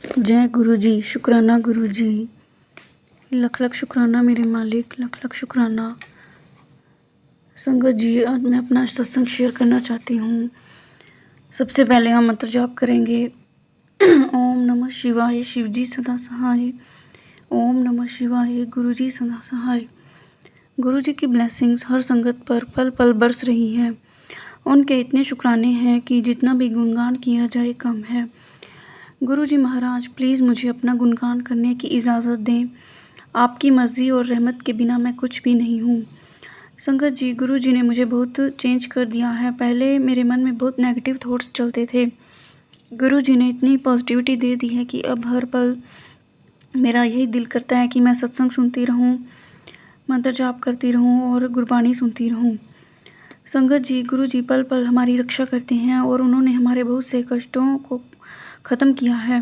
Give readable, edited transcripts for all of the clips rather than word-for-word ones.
जय गुरु जी, शुक्राना गुरु जी, लख लख शुक्राना मेरे मालिक, लख लख शुक्राना। संगत जी, आज मैं अपना सत्संग शेयर करना चाहती हूँ। सबसे पहले हम मंत्र जाप करेंगे। ओम नमः शिवाय, शिव जी सदा सहाय। ओम नमः शिवाय, गुरु जी सदा सहाय। गुरु जी की ब्लेसिंग्स हर संगत पर पल पल बरस रही है। उनके इतने शुक्राने हैं कि जितना भी गुणगान किया जाए कम है। गुरु जी महाराज, प्लीज़ मुझे अपना गुणगान करने की इजाज़त दें। आपकी मर्ज़ी और रहमत के बिना मैं कुछ भी नहीं हूँ। संगत जी, गुरु जी ने मुझे बहुत चेंज कर दिया है। पहले मेरे मन में बहुत नेगेटिव थॉट्स चलते थे। गुरु जी ने इतनी पॉजिटिविटी दे दी है कि अब हर पल मेरा यही दिल करता है कि मैं सत्संग सुनती रहूँ, मंत्र जाप करती रहूँ और गुरबानी सुनती रहूँ। संगत जी, गुरु जी पल पल हमारी रक्षा करते हैं और उन्होंने हमारे बहुत से कष्टों को ख़त्म किया है।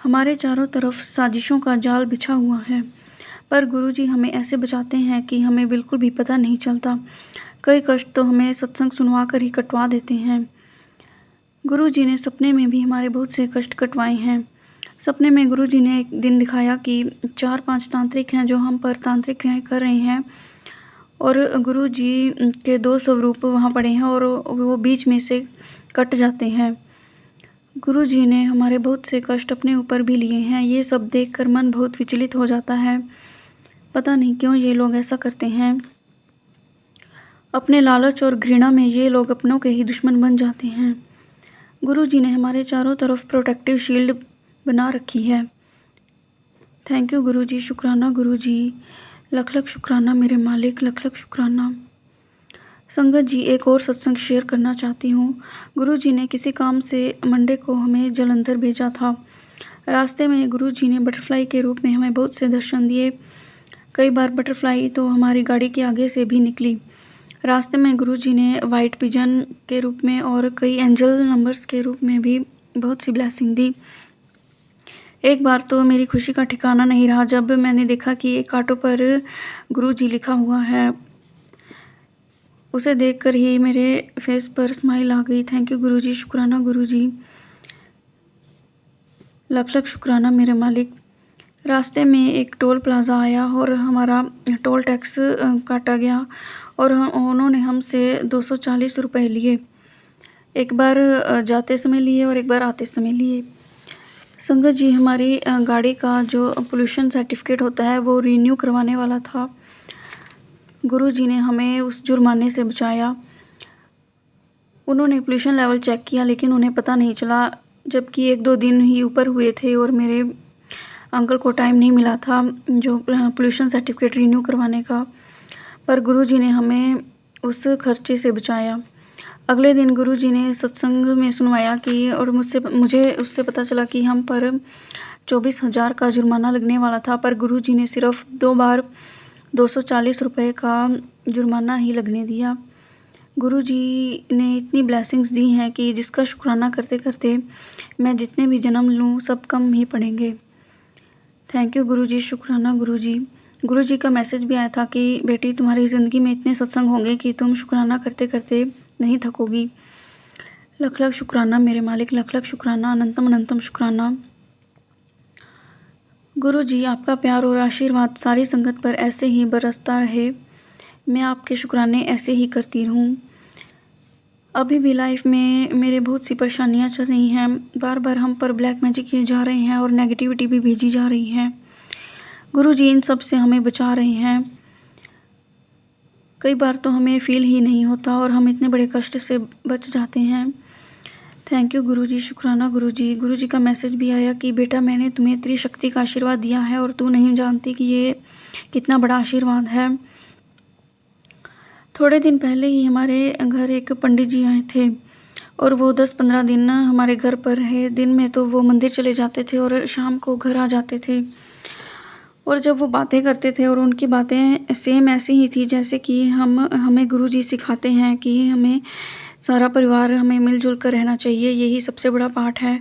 हमारे चारों तरफ साजिशों का जाल बिछा हुआ है, पर गुरुजी हमें ऐसे बचाते हैं कि हमें बिल्कुल भी पता नहीं चलता। कई कष्ट तो हमें सत्संग सुनवा कर ही कटवा देते हैं। गुरुजी ने सपने में भी हमारे बहुत से कष्ट कटवाए हैं। सपने में गुरुजी ने एक दिन दिखाया कि 4-5 तांत्रिक हैं जो हम पर तांत्रिक क्रियाएं कर रहे हैं और गुरुजी के 2 स्वरूप वहाँ पड़े हैं और वो बीच में से कट जाते हैं। गुरुजी ने हमारे बहुत से कष्ट अपने ऊपर भी लिए हैं। ये सब देखकर मन बहुत विचलित हो जाता है। पता नहीं क्यों ये लोग ऐसा करते हैं। अपने लालच और घृणा में ये लोग अपनों के ही दुश्मन बन जाते हैं। गुरुजी ने हमारे चारों तरफ प्रोटेक्टिव शील्ड बना रखी है। थैंक यू गुरुजी, शुक्राना गुरुजी, लख लख शुक्राना मेरे मालिक, लख लख शुक्राना। संगत जी, एक और सत्संग शेयर करना चाहती हूँ। गुरुजी ने किसी काम से मंडे को हमें जलंधर भेजा था। रास्ते में गुरुजी ने बटरफ्लाई के रूप में हमें बहुत से दर्शन दिए। कई बार बटरफ्लाई तो हमारी गाड़ी के आगे से भी निकली। रास्ते में गुरुजी ने वाइट पिजन के रूप में और कई एंजल नंबर्स के रूप में भी बहुत सी ब्लेसिंग दी। एक बार तो मेरी खुशी का ठिकाना नहीं रहा जब मैंने देखा कि एक ऑटो पर गुरुजी लिखा हुआ है। उसे देखकर ही मेरे फेस पर स्माइल आ गई। थैंक यू गुरुजी, शुक्राना गुरुजी, लख लख शुक्राना मेरे मालिक। रास्ते में एक टोल प्लाज़ा आया और हमारा टोल टैक्स काटा गया और उन्होंने हमसे 240 रुपये लिए। एक बार जाते समय लिए और एक बार आते समय लिए। संगत जी, हमारी गाड़ी का जो पोल्यूशन सर्टिफिकेट होता है वो रीन्यू करवाने वाला था। गुरुजी ने हमें उस जुर्माने से बचाया। उन्होंने पोल्यूशन लेवल चेक किया लेकिन उन्हें पता नहीं चला, जबकि 1-2 दिन ही ऊपर हुए थे और मेरे अंकल को टाइम नहीं मिला था जो पोल्यूशन सर्टिफिकेट रीन्यू करवाने का। पर गुरुजी ने हमें उस खर्चे से बचाया। अगले दिन गुरुजी ने सत्संग में सुनवाया कि और मुझे उससे पता चला कि हम पर 24,000 का जुर्माना लगने वाला था, पर गुरुजी ने सिर्फ 2 बार 240 रुपये का जुर्माना ही लगने दिया। गुरुजी ने इतनी ब्लेसिंग्स दी हैं कि जिसका शुक्राना करते करते मैं जितने भी जन्म लूँ सब कम ही पड़ेंगे। थैंक यू गुरुजी, शुक्राना गुरुजी। गुरुजी का मैसेज भी आया था कि बेटी, तुम्हारी ज़िंदगी में इतने सत्संग होंगे कि तुम शुक्राना करते करते नहीं थकोगी। लख लख शुक्राना मेरे मालिक, लख लख शुक्राना, अनंतम अनंतम शुक्राना। गुरुजी, आपका प्यार और आशीर्वाद सारी संगत पर ऐसे ही बरसता रहे। मैं आपके शुक्राने ऐसे ही करती रहूँ। अभी भी लाइफ में मेरे बहुत सी परेशानियाँ चल रही हैं। बार बार हम पर ब्लैक मैजिक किए जा रहे हैं और नेगेटिविटी भी भेजी जा रही है। गुरुजी इन सब से हमें बचा रहे हैं। कई बार तो हमें फील ही नहीं होता और हम इतने बड़े कष्ट से बच जाते हैं। थैंक यू गुरुजी, शुक्राना गुरुजी। गुरुजी का मैसेज भी आया कि बेटा, मैंने तुम्हें त्रिशक्ति का आशीर्वाद दिया है और तू नहीं जानती कि ये कितना बड़ा आशीर्वाद है। थोड़े दिन पहले ही हमारे घर एक पंडित जी आए थे और वो 10-15 दिन हमारे घर पर रहे। दिन में तो वो मंदिर चले जाते थे और शाम को घर आ जाते थे। और जब वो बातें करते थे और उनकी बातें सेम ऐसी ही थी जैसे कि हमें गुरुजी सिखाते हैं कि हमें सारा परिवार हमें मिलजुल कर रहना चाहिए। यही सबसे बड़ा पाठ है।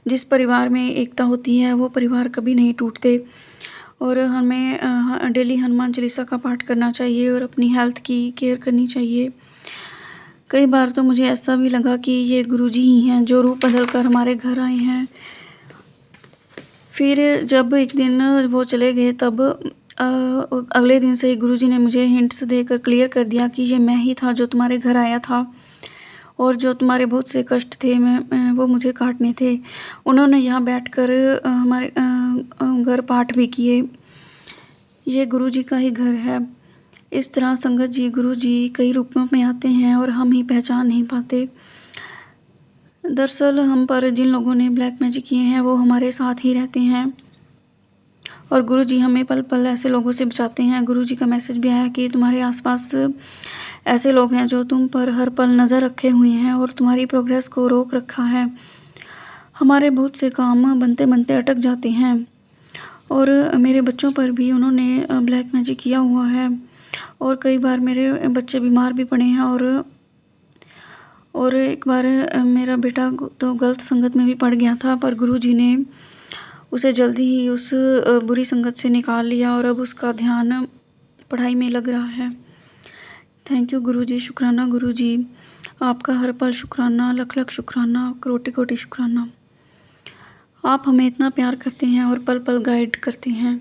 जिस परिवार में एकता होती है वो परिवार कभी नहीं टूटते। और हमें डेली हनुमान चालीसा का पाठ करना चाहिए और अपनी हेल्थ की केयर करनी चाहिए। कई बार तो मुझे ऐसा भी लगा कि ये गुरुजी ही हैं जो रूप बदल कर हमारे घर आए हैं। फिर जब एक दिन वो चले गए तब अगले दिन से ही गुरुजी ने मुझे हिंट्स देकर क्लियर कर दिया कि ये मैं ही था जो तुम्हारे घर आया था और जो तुम्हारे बहुत से कष्ट थे वो मुझे काटने थे। उन्होंने यहाँ बैठकर हमारे घर पाठ भी किए। ये गुरुजी का ही घर है। इस तरह संगत जी गुरुजी कई रूपों में आते हैं और हम ही पहचान नहीं पाते। दरअसल हम पर जिन लोगों ने ब्लैक मैजिक किए हैं वो हमारे साथ ही रहते हैं और गुरुजी हमें पल पल ऐसे लोगों से बचाते हैं। गुरुजी का मैसेज भी आया कि तुम्हारे आसपास ऐसे लोग हैं जो तुम पर हर पल नज़र रखे हुए हैं और तुम्हारी प्रोग्रेस को रोक रखा है। हमारे बहुत से काम बनते बनते अटक जाते हैं और मेरे बच्चों पर भी उन्होंने ब्लैक मैजिक किया हुआ है और कई बार मेरे बच्चे बीमार भी पड़े हैं और एक बार मेरा बेटा तो गलत संगत में भी पड़ गया था, पर गुरुजी ने उसे जल्दी ही उस बुरी संगत से निकाल लिया और अब उसका ध्यान पढ़ाई में लग रहा है। थैंक यू गुरुजी, शुक्राना गुरुजी, आपका हर पल शुक्राना, लख लख शुक्राना, कोटि कोटि शुक्राना। आप हमें इतना प्यार करते हैं और पल पल गाइड करते हैं।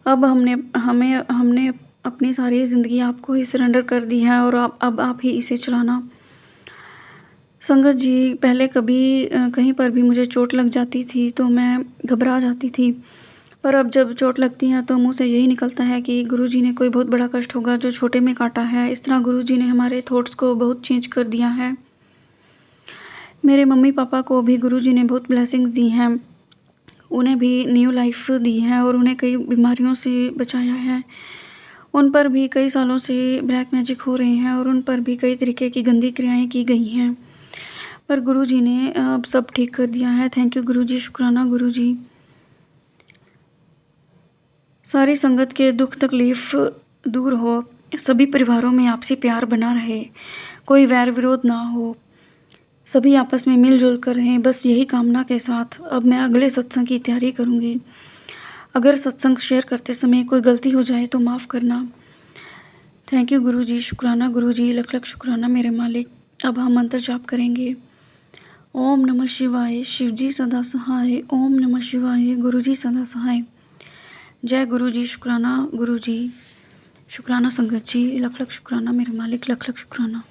अब हमने अपनी सारी ज़िंदगी आपको ही सरेंडर कर दी है और अब आप ही इसे चलाना। संगत जी पहले कभी कहीं पर भी मुझे चोट लग जाती थी तो मैं घबरा जाती थी, पर अब जब चोट लगती है तो मुंह से यही निकलता है कि गुरुजी ने कोई बहुत बड़ा कष्ट होगा जो छोटे में काटा है। इस तरह गुरुजी ने हमारे थॉट्स को बहुत चेंज कर दिया है। मेरे मम्मी पापा को भी गुरुजी ने बहुत ब्लेसिंग्स दी हैं, उन्हें भी न्यू लाइफ दी है और उन्हें कई बीमारियों से बचाया है। उन पर भी कई सालों से ब्लैक मैजिक हो रहे हैं और उन पर भी कई तरीके की गंदी क्रियाएं की गई हैं, पर गुरुजी ने अब सब ठीक कर दिया है। थैंक यू गुरुजी, शुक्राना गुरुजी। सारी संगत के दुख तकलीफ़ दूर हो, सभी परिवारों में आपसी प्यार बना रहे, कोई वैर विरोध ना हो, सभी आपस में मिलजुल कर रहें, बस यही कामना के साथ अब मैं अगले सत्संग की तैयारी करूँगी। अगर सत्संग शेयर करते समय कोई गलती हो जाए तो माफ़ करना। थैंक यू गुरुजी, शुक्राना गुरुजी, लख लख शुक्राना मेरे मालिक। अब हम मंत्र जाप करेंगे। ओम नमः शिवाय, शिवजी सदा सहाय। ओम नमः शिवाय, गुरुजी सदा सहाय। जय गुरुजी, शुक्राना गुरुजी, शुक्राना संगत जी, लख लख शुक्राना मेरे मालिक, लख लख शुक्राना।